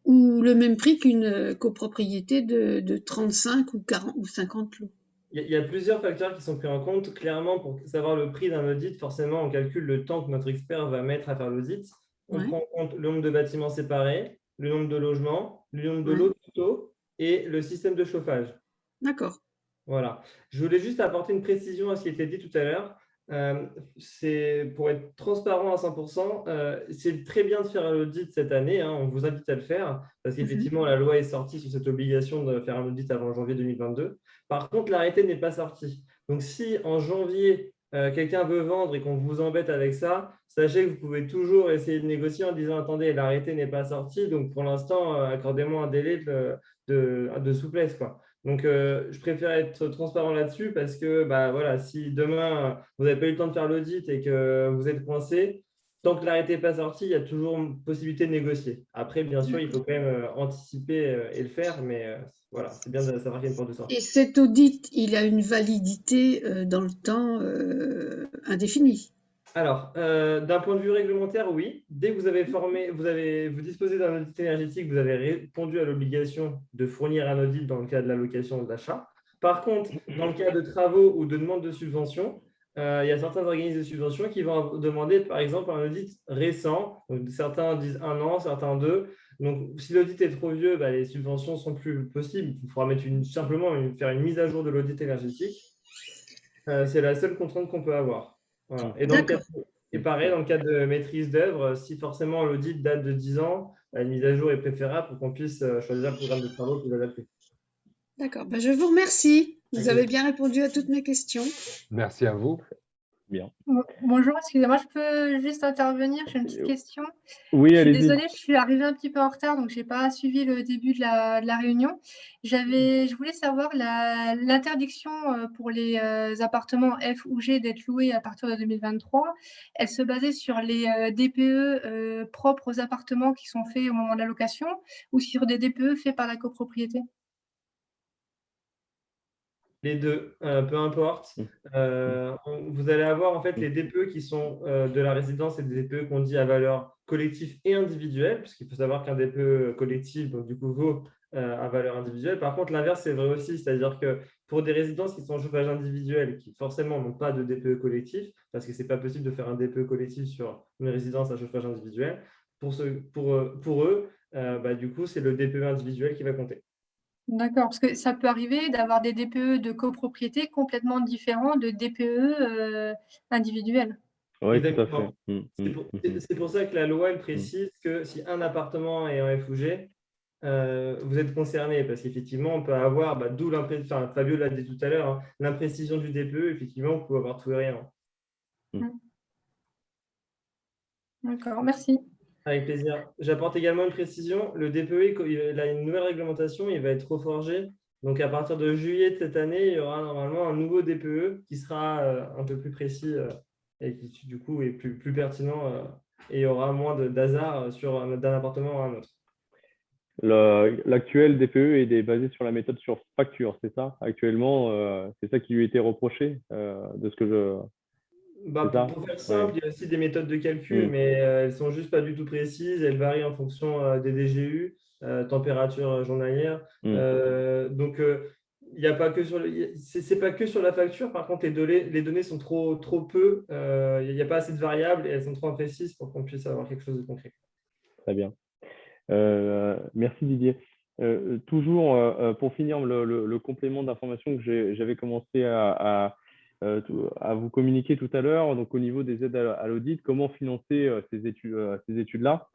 ou le même prix qu'une copropriété de 35 ou 40 ou 50 lots? Il y a plusieurs facteurs qui sont pris en compte. Clairement, pour savoir le prix d'un audit, forcément, on calcule le temps que notre expert va mettre à faire l'audit. On Ouais. prend en compte le nombre de bâtiments séparés, le nombre de logements, le nombre de Ouais. locaux et le système de chauffage. D'accord. Voilà. Je voulais juste apporter une précision à ce qui était dit tout à l'heure. C'est pour être transparent à 100%, c'est très bien de faire l'audit cette année, hein, on vous invite à le faire, parce qu'effectivement, la loi est sortie sur cette obligation de faire un audit avant janvier 2022. Par contre, l'arrêté n'est pas sorti. Donc, si en janvier, quelqu'un veut vendre et qu'on vous embête avec ça, sachez que vous pouvez toujours essayer de négocier en disant, attendez, l'arrêté n'est pas sorti, donc pour l'instant, accordez-moi un délai de souplesse, quoi. Donc, je préfère être transparent là-dessus parce que bah, voilà, si demain, vous n'avez pas eu le temps de faire l'audit et que vous êtes coincé, tant que l'arrêté n'est pas sorti, il y a toujours une possibilité de négocier. Après, bien sûr, il faut quand même anticiper et le faire, mais voilà, c'est bien de savoir qu'il y a une porte de sortie. Et cet audit, il a une validité dans le temps indéfinie. Alors, d'un point de vue réglementaire, oui. Dès que vous avez formé, vous disposez d'un audit énergétique, vous avez répondu à l'obligation de fournir un audit dans le cas de la location ou de l'achat. Par contre, dans le cas de travaux ou de demande de subvention, il y a certains organismes de subvention qui vont demander, par exemple, un audit récent. Donc, certains disent 1 an, certains 2. Donc, si l'audit est trop vieux, bah, les subventions ne sont plus possibles. Il faudra mettre simplement faire une mise à jour de l'audit énergétique. C'est la seule contrainte qu'on peut avoir. Voilà. D'accord. Et pareil, dans le cas de maîtrise d'œuvre, si forcément l'audit date de 10 ans, une mise à jour est préférable pour qu'on puisse choisir le programme de travaux qui va l'adapter. D'accord. Ben, je vous remercie. Vous Avec avez plaisir. bien répondu à toutes mes questions. Merci à vous. Bien. Bonjour, excusez-moi, je peux juste intervenir? J'ai une petite question. Oui, Je suis allez-y. désolée, je suis arrivée un petit peu en retard, donc je n'ai pas suivi le début de la réunion. Je voulais savoir l'interdiction pour les appartements F ou G d'être loués à partir de 2023. Elle se basait sur les DPE propres aux appartements qui sont faits au moment de la location ou sur des DPE faits par la copropriété? Les deux, peu importe. Vous allez avoir en fait les DPE qui sont de la résidence et des DPE qu'on dit à valeur collective et individuelle, puisqu'il faut savoir qu'un DPE collectif, donc, du coup, vaut à valeur individuelle. Par contre, l'inverse, c'est vrai aussi, c'est-à-dire que pour des résidences qui sont en chauffage individuel et qui forcément n'ont pas de DPE collectif, parce que ce n'est pas possible de faire un DPE collectif sur une résidence à chauffage individuel, pour eux, bah, du coup, c'est le DPE individuel qui va compter. D'accord, parce que ça peut arriver d'avoir des DPE de copropriété complètement différents de DPE individuels. Oui, tout à fait. Exactement. C'est pour ça que la loi elle précise que si un appartement est en F ou G, vous êtes concerné parce qu'effectivement, on peut avoir, d'où l'imprécision, enfin, Fabio l'a dit tout à l'heure, hein, l'imprécision du DPE, effectivement, on peut avoir tout et rien. D'accord, merci. Avec plaisir. J'apporte également une précision. Le DPE, il a une nouvelle réglementation, il va être reforgé. Donc, à partir de juillet de cette année, il y aura normalement un nouveau DPE qui sera un peu plus précis et qui, du coup, est plus pertinent et il y aura moins d'hasard d'un appartement à un autre. L'actuel DPE est basé sur la méthode sur facture, c'est ça? Actuellement, c'est ça qui lui a été reproché, de ce que je... c'est ça? Pour faire simple, Ouais. il y a aussi des méthodes de calcul, mais elles ne sont juste pas du tout précises. Elles varient en fonction des DGU, température journalière. Donc, il n'y a pas que c'est pas que sur la facture. Par contre, les données sont trop peu. Il n'y a pas assez de variables et elles sont trop imprécises pour qu'on puisse avoir quelque chose de concret. Très bien. Merci Didier. Toujours pour finir le complément d'information que j'avais commencé à vous communiquer tout à l'heure, donc au niveau des aides à l'audit, comment financer ces études-là.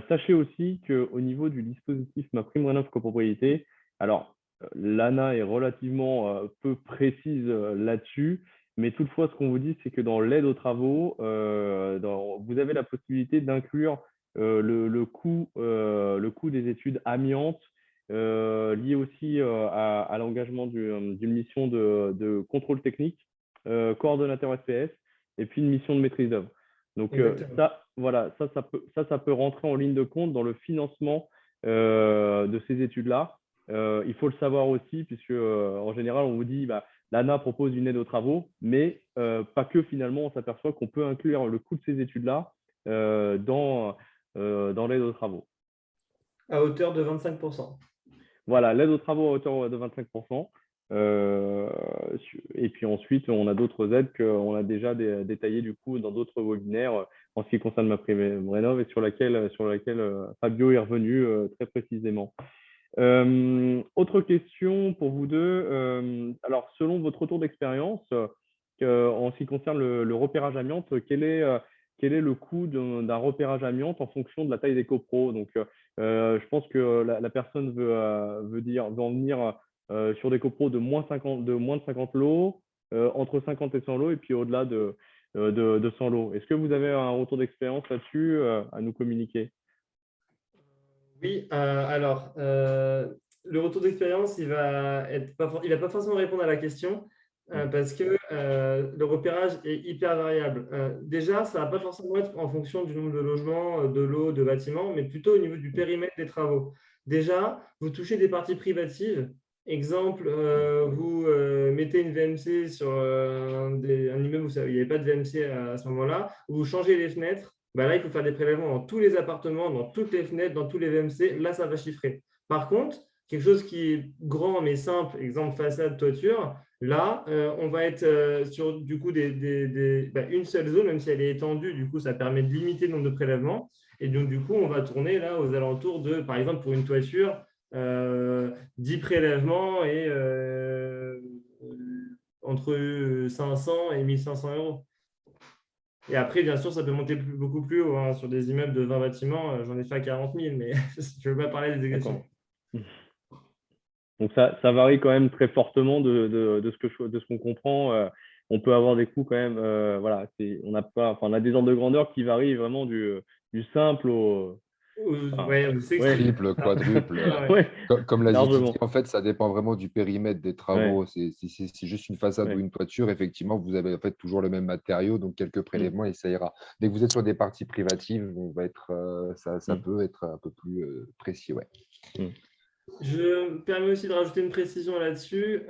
Sachez aussi qu'au niveau du dispositif MaPrimeRénov' copropriété, alors l'ANA est relativement peu précise là-dessus, mais toutefois ce qu'on vous dit, c'est que dans l'aide aux travaux, vous avez la possibilité d'inclure le coût des études amiantes lié aussi à l'engagement d'une mission de contrôle technique, coordonnateur SPS, et puis une mission de maîtrise d'œuvre. Donc ça, voilà, ça peut rentrer en ligne de compte dans le financement de ces études-là. Il faut le savoir aussi, puisque en général, on vous dit, l'ANA propose une aide aux travaux, mais pas que finalement, on s'aperçoit qu'on peut inclure le coût de ces études-là dans l'aide aux travaux. À hauteur de 25%. Voilà, l'aide aux travaux à hauteur de 25%. Et puis ensuite, on a d'autres aides qu'on a déjà détaillées du coup dans d'autres webinaires en ce qui concerne MaPrimeRénov' et sur laquelle Fabio est revenu très précisément. Autre question pour vous deux. Alors, selon votre retour d'expérience, en ce qui concerne le repérage amiante, quel est le coût d'un repérage amiante en fonction de la taille des copros? Donc, je pense que la personne veut en venir sur des copros de moins de 50 lots, entre 50 et 100 lots, et puis au-delà de 100 lots. Est-ce que vous avez un retour d'expérience là-dessus à nous communiquer? Oui, alors, le retour d'expérience, il va pas forcément répondre à la question parce que le repérage est hyper variable. Déjà, ça ne va pas forcément être en fonction du nombre de logements, de lots, de bâtiments, mais plutôt au niveau du périmètre des travaux. Déjà, vous touchez des parties privatives. Exemple, vous mettez une VMC sur un immeuble où il n'y avait pas de VMC à ce moment-là, vous changez les fenêtres. Là, il faut faire des prélèvements dans tous les appartements, dans toutes les fenêtres, dans tous les VMC. Là, ça va chiffrer. Par contre, quelque chose qui est grand mais simple, exemple façade, toiture, là, on va être sur du coup une seule zone, même si elle est étendue. Du coup, ça permet de limiter le nombre de prélèvements. Et donc, du coup, on va tourner là aux alentours de, par exemple, pour une toiture, 10 prélèvements et entre 500 et 1500 euros. Et après, bien sûr, ça peut monter beaucoup plus haut. Sur des immeubles de 20 bâtiments, j'en ai fait à 40 000, mais je ne veux pas parler des exactions. Donc, ça varie quand même très fortement de ce qu'on comprend. On peut avoir des coûts quand même. Voilà, on a des ordres de grandeur qui varient vraiment du simple au… triple, quadruple. Ouais, Comme l'a dit largement. Didier, en fait, ça dépend vraiment du périmètre des travaux. Si c'est juste une façade ou une toiture, effectivement, vous avez en fait toujours le même matériau, donc quelques prélèvements et ça ira. Dès que vous êtes sur des parties privatives, on va être, ça peut être un peu plus précis. Ouais. Je me permets aussi de rajouter une précision là-dessus.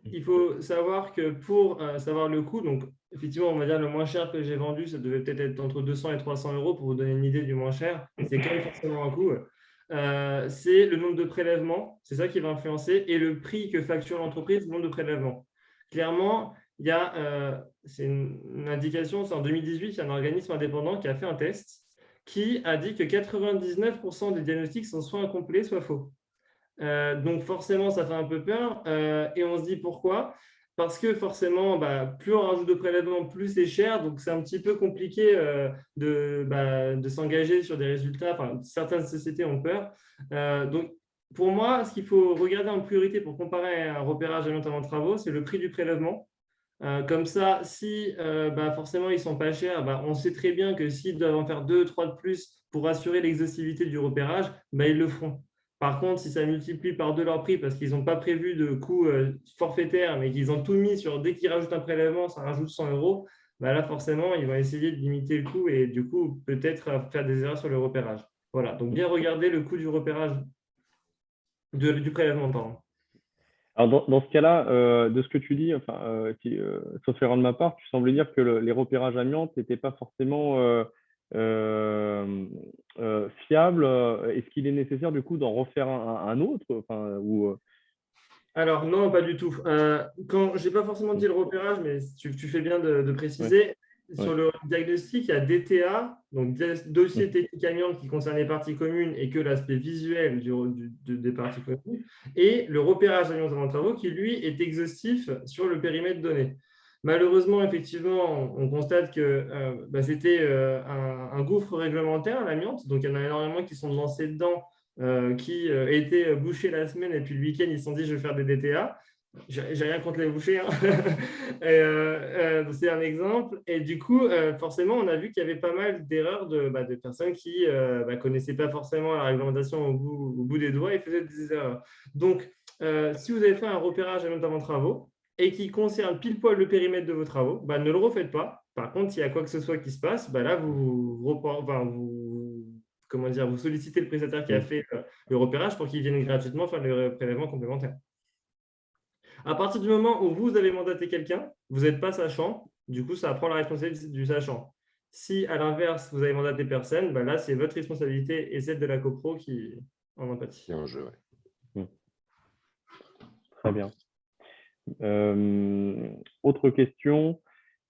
Il faut savoir que pour savoir le coût, donc effectivement, on va dire le moins cher que j'ai vendu, ça devait peut-être être entre 200 et 300 euros pour vous donner une idée du moins cher. C'est quand même forcément un coût. C'est le nombre de prélèvements, c'est ça qui va influencer, et le prix que facture l'entreprise, le nombre de prélèvements. Clairement, il y a, c'est une indication, c'est en 2018, il y a un organisme indépendant qui a fait un test qui a dit que 99% des diagnostics sont soit incomplets, soit faux. Donc forcément, ça fait un peu peur et on se dit pourquoi? Parce que forcément, plus on rajoute de prélèvements, plus c'est cher. Donc c'est un petit peu compliqué de s'engager sur des résultats. Enfin, certaines sociétés ont peur. Donc pour moi, ce qu'il faut regarder en priorité pour comparer un repérage amiante avant travaux, c'est le prix du prélèvement. Comme ça, si forcément ils ne sont pas chers, on sait très bien que s'ils doivent en faire 2, 3 de plus pour assurer l'exhaustivité du repérage, ils le feront. Par contre, si ça multiplie par 2 leur prix parce qu'ils n'ont pas prévu de coût forfaitaire, mais qu'ils ont tout mis sur dès qu'ils rajoutent un prélèvement, ça rajoute 100 euros, là forcément, ils vont essayer de limiter le coût et du coup, peut-être faire des erreurs sur le repérage. Voilà, donc bien regarder le coût du repérage, du prélèvement, pardon. Alors, dans ce cas-là, de ce que tu dis, sauf erreur de ma part, tu semblais dire que les repérages amiantes n'étaient pas forcément fiables. Est-ce qu'il est nécessaire du coup d'en refaire un autre, Alors non, pas du tout. Je n'ai pas forcément dit le repérage, mais tu fais bien de préciser. Sur le diagnostic, il y a DTA, donc dossier technique amiante qui concerne les parties communes et que l'aspect visuel des parties communes, et le repérage amiante avant travaux qui, lui, est exhaustif sur le périmètre donné. Malheureusement, effectivement, on constate que c'était un gouffre réglementaire, l'amiante, donc il y en a énormément qui sont lancés dedans, qui étaient bouchés la semaine et puis le week-end, ils se sont dit, je vais faire des DTA. J'ai rien contre les bouchers, hein. C'est un exemple. Et du coup, forcément, on a vu qu'il y avait pas mal d'erreurs de personnes qui ne connaissaient pas forcément la réglementation au bout des doigts et faisaient des erreurs. Donc, si vous avez fait un repérage amiante avant travaux et qui concerne pile poil le périmètre de vos travaux, ne le refaites pas. Par contre, s'il y a quoi que ce soit qui se passe, là, vous sollicitez le prestataire qui a fait le repérage pour qu'il vienne gratuitement faire le prélèvement complémentaire. À partir du moment où vous avez mandaté quelqu'un, vous n'êtes pas sachant, du coup, ça prend la responsabilité du sachant. Si, à l'inverse, vous avez mandaté personne, là, c'est votre responsabilité et celle de la copro qui en empathie. C'est un jeu, Très bien. Autre question.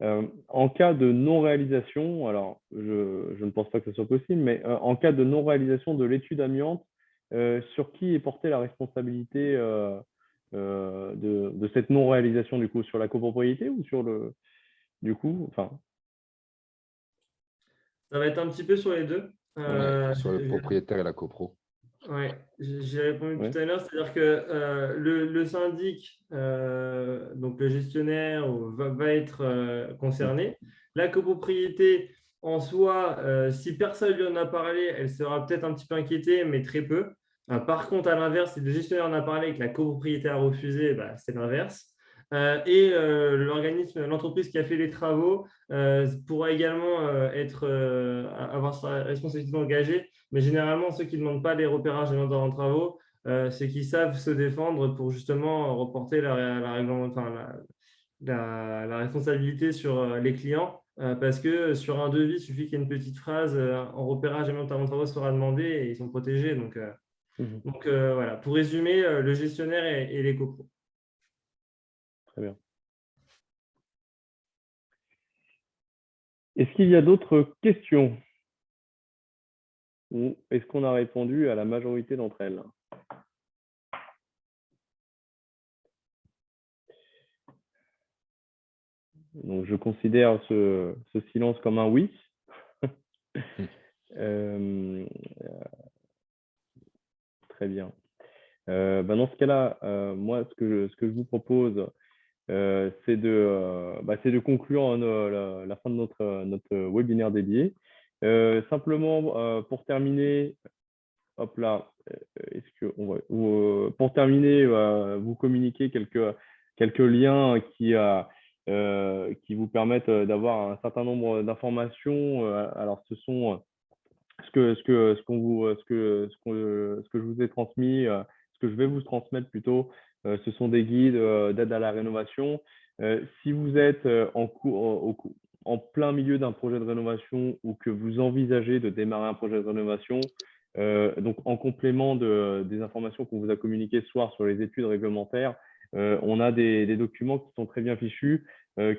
En cas de non-réalisation, alors je ne pense pas que ce soit possible, mais en cas de non-réalisation de l'étude amiante, sur qui est portée la responsabilité de cette non-réalisation du coup? Sur la copropriété ou sur du coup, enfin, Ça va être un petit peu sur les deux. Ouais, sur le propriétaire et la copro. Oui, j'ai répondu ouais. tout à l'heure, c'est-à-dire que le syndic, donc le gestionnaire, va être concerné. La copropriété, en soi, si personne lui en a parlé, elle sera peut-être un petit peu inquiétée, mais très peu. Par contre, à l'inverse, si le gestionnaire en a parlé et que la copropriété a refusé, bah, c'est l'inverse. L'organisme, l'entreprise qui a fait les travaux pourra également avoir sa responsabilité engagée. Mais généralement, ceux qui ne demandent pas les repérages des demandeurs en travaux, c'est qu'ils savent se défendre pour justement reporter la responsabilité sur les clients. Parce que sur un devis, il suffit qu'il y ait une petite phrase en repérage des demandeurs en travaux sera demandé et ils sont protégés. Mhm. Voilà, pour résumer, le gestionnaire et les copros. Très bien. Est-ce qu'il y a d'autres questions? Ou est-ce qu'on a répondu à la majorité d'entre elles? Donc, je considère ce silence comme un oui. Euh, Très bien. Dans ce cas-là, moi, ce que je vous propose, c'est de conclure la fin de notre webinaire dédié. Simplement, pour terminer, hop là, est-ce que on va, pour terminer, vous communiquer quelques liens qui vous permettent d'avoir un certain nombre d'informations. Alors, ce sont ce que je vous ai transmis, ce que je vais vous transmettre plutôt, ce sont des guides d'aide à la rénovation. Si vous êtes en plein milieu d'un projet de rénovation ou que vous envisagez de démarrer un projet de rénovation, donc en complément des informations qu'on vous a communiquées ce soir sur les études réglementaires, on a des documents qui sont très bien fichus,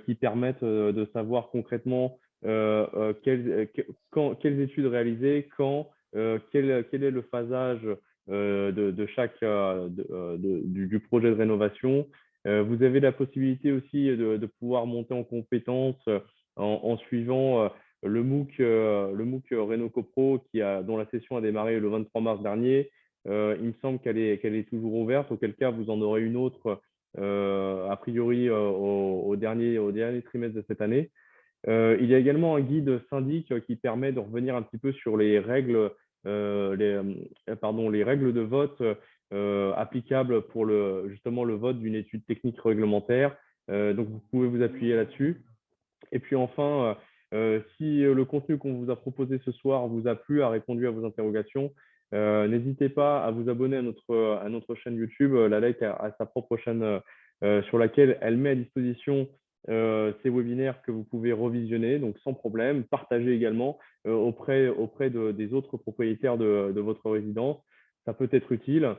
qui permettent de savoir concrètement quelles études réaliser, quel est le phasage de chaque du projet de rénovation. Vous avez la possibilité aussi de pouvoir monter en compétences en suivant le MOOC RénoCoPro dont la session a démarré le 23 mars dernier. Il me semble qu'elle est toujours ouverte, auquel cas vous en aurez une autre a priori au dernier trimestre de cette année. Il y a également un guide syndic qui permet de revenir un petit peu sur les règles, les règles de vote applicables pour justement le vote d'une étude technique réglementaire. Donc, vous pouvez vous appuyer là-dessus. Et puis enfin, si le contenu qu'on vous a proposé ce soir vous a plu, a répondu à vos interrogations, n'hésitez pas à vous abonner à notre chaîne YouTube. La LEC a sa propre chaîne sur laquelle elle met à disposition ces webinaires que vous pouvez revisionner, donc sans problème. Partagez également auprès des autres propriétaires de votre résidence. Ça peut être utile.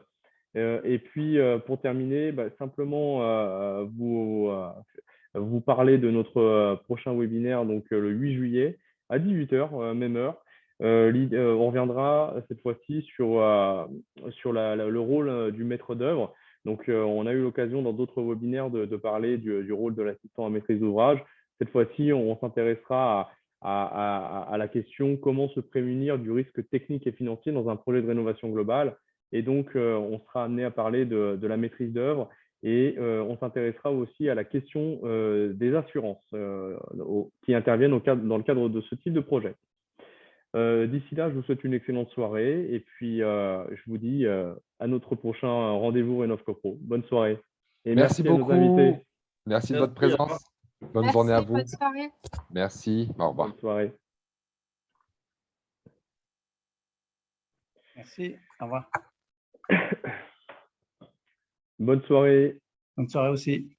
Et puis, pour terminer, simplement vous parler de notre prochain webinaire, donc le 8 juillet à 18h, même heure. On reviendra cette fois-ci sur le rôle du maître d'œuvre. Donc, on a eu l'occasion dans d'autres webinaires de parler du rôle de l'assistant à maîtrise d'ouvrage. Cette fois-ci, on s'intéressera à la question comment se prémunir du risque technique et financier dans un projet de rénovation globale. Et donc, on sera amené à parler de la maîtrise d'œuvre et on s'intéressera aussi à la question des assurances qui interviennent dans le cadre de ce type de projet. D'ici là, je vous souhaite une excellente soirée et puis je vous dis à notre prochain rendez-vous RénovCoPro. Bonne soirée. Et Merci merci à nos beaucoup. invités. Merci de votre Merci, au revoir. présence. Bonne journée à vous. Bonne soirée. Merci. Au revoir. Bonne soirée. Merci. Au revoir. Bonne soirée. Bonne soirée aussi.